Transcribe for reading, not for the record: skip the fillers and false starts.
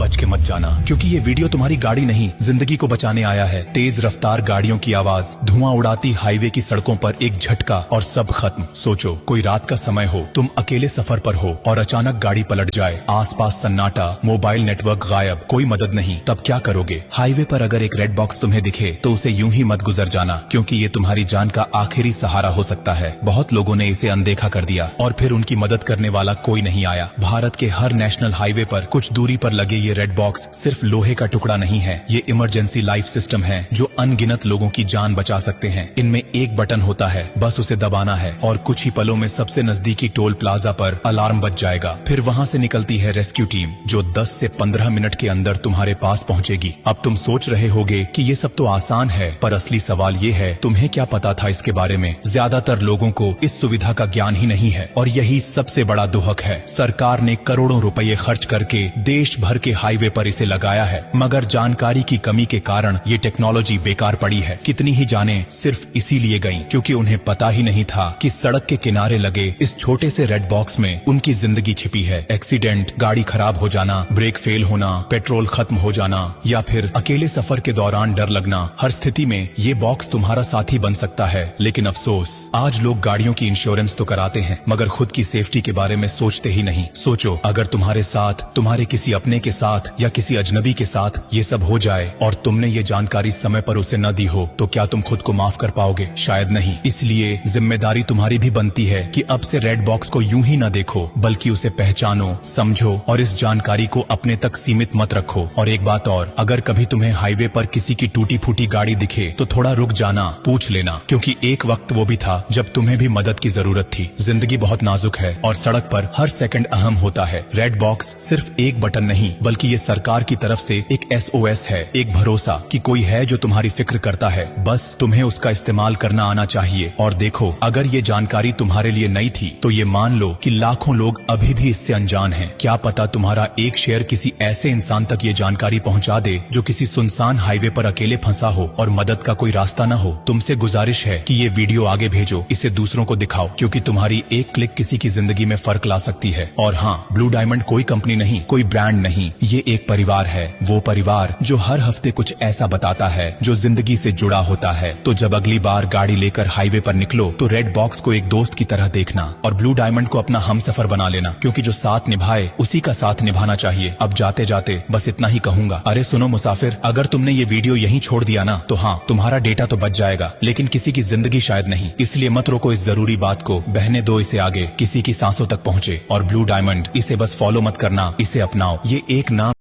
बच के मत जाना, क्योंकि ये वीडियो तुम्हारी गाड़ी नहीं जिंदगी को बचाने आया है। तेज रफ्तार गाड़ियों की आवाज, धुआं उड़ाती हाईवे की सड़कों पर एक झटका और सब खत्म। सोचो कोई रात का समय हो, तुम अकेले सफर पर हो और अचानक गाड़ी पलट जाए, आसपास सन्नाटा, मोबाइल नेटवर्क गायब, कोई मदद नहीं, तब क्या करोगे? हाईवे पर अगर एक रेड बॉक्स तुम्हें दिखे तो उसे यूं ही मत गुजर जाना, क्योंकि ये तुम्हारी जान का आखिरी सहारा हो सकता है। बहुत लोगों ने इसे अनदेखा कर दिया और फिर उनकी मदद करने वाला कोई नहीं आया। भारत के हर नेशनल हाईवे पर कुछ दूरी पर लगे ये रेड बॉक्स सिर्फ लोहे का टुकड़ा नहीं है, ये इमरजेंसी लाइफ सिस्टम है जो अनगिनत लोगों की जान बचा सकते हैं। इनमें एक बटन होता है, बस उसे दबाना है और कुछ ही पलों में सबसे नजदीकी टोल प्लाजा पर अलार्म बज जाएगा। फिर वहाँ से निकलती है रेस्क्यू टीम जो 10 से 15 मिनट के अंदर तुम्हारे पास पहुँचेगी। अब तुम सोच रहे होगे कि ये सब तो आसान है, पर असली सवाल ये है तुम्हें क्या पता था इसके बारे में? ज्यादातर लोगों को इस सुविधा का ज्ञान ही नहीं है और यही सबसे बड़ा दुहक है। सरकार ने करोड़ों रुपए खर्च करके देश भर के हाईवे पर इसे लगाया है, मगर जानकारी की कमी के कारण ये टेक्नोलॉजी बेकार पड़ी है। कितनी ही जानें सिर्फ इसीलिए गईं क्योंकि उन्हें पता ही नहीं था कि सड़क के किनारे लगे इस छोटे से रेड बॉक्स में उनकी जिंदगी छिपी है। एक्सीडेंट, गाड़ी खराब हो जाना, ब्रेक फेल होना, पेट्रोल खत्म हो जाना या फिर अकेले सफर के दौरान डर लगना, हर स्थिति में ये बॉक्स तुम्हारा साथी बन सकता है। लेकिन अफसोस, आज लोग गाड़ियों की इंश्योरेंस तो कराते हैं मगर खुद की सेफ्टी के बारे में सोचते ही नहीं। सोचो अगर तुम्हारे साथ, तुम्हारे किसी अपने के साथ या किसी अजनबी के साथ ये सब हो जाए और तुमने ये जानकारी समय पर उसे न दी हो तो क्या तुम खुद को माफ कर पाओगे? शायद नहीं। इसलिए जिम्मेदारी तुम्हारी भी बनती है कि अब से रेड बॉक्स को यूं ही न देखो, बल्कि उसे पहचानो, समझो और इस जानकारी को अपने तक सीमित मत रखो। और एक बात और, अगर कभी तुम्हें हाईवे पर किसी की टूटी फूटी गाड़ी दिखे तो थोड़ा रुक जाना, पूछ लेना, क्योंकि एक वक्त वो भी था जब तुम्हें भी मदद की जरूरत थी। जिंदगी बहुत नाजुक है और सड़क पर हर सेकंड अहम होता है। रेड बॉक्स सिर्फ एक बटन नहीं, बल्कि ये सरकार की तरफ से एक SOS है, एक भरोसा कि कोई है जो तुम्हारी फिक्र करता है। बस तुम्हें उसका इस्तेमाल करना आना चाहिए। और देखो, अगर ये जानकारी तुम्हारे लिए नई थी तो ये मान लो कि लाखों लोग अभी भी इससे अनजान हैं। क्या पता तुम्हारा एक शेयर किसी ऐसे इंसान तक ये जानकारी पहुंचा दे जो किसी सुनसान हाईवे पर अकेले फंसा हो और मदद का कोई रास्ता न हो। तुमसे गुजारिश है कि ये वीडियो आगे भेजो, इसे दूसरों को दिखाओ, क्योंकि तुम्हारी एक क्लिक किसी की जिंदगी में फर्क ला सकती है। और हाँ, ब्लू डायमंड कोई कंपनी नहीं, कोई ब्रांड नहीं, ये एक परिवार है, वो परिवार जो हर हफ्ते कुछ ऐसा बताता है जो जिंदगी से जुड़ा होता है। तो जब अगली बार गाड़ी लेकर हाईवे पर निकलो तो रेड बॉक्स को एक दोस्त की तरह देखना और ब्लू डायमंड को अपना हमसफर बना लेना, क्योंकि जो साथ निभाए उसी का साथ निभाना चाहिए। अब जाते जाते बस इतना ही कहूंगा, अरे सुनो मुसाफिर, अगर तुमने ये वीडियो यहीं छोड़ दिया ना तो हाँ, तुम्हारा डेटा तो बच जाएगा, लेकिन किसी की जिंदगी शायद नहीं। इसलिए मत रोको इस जरूरी बात को, बहने दो इसे आगे, किसी की सांसों तक पहुँचे। और ब्लू डायमंड, इसे बस फॉलो मत करना, इसे अपनाओ। ये एक नाम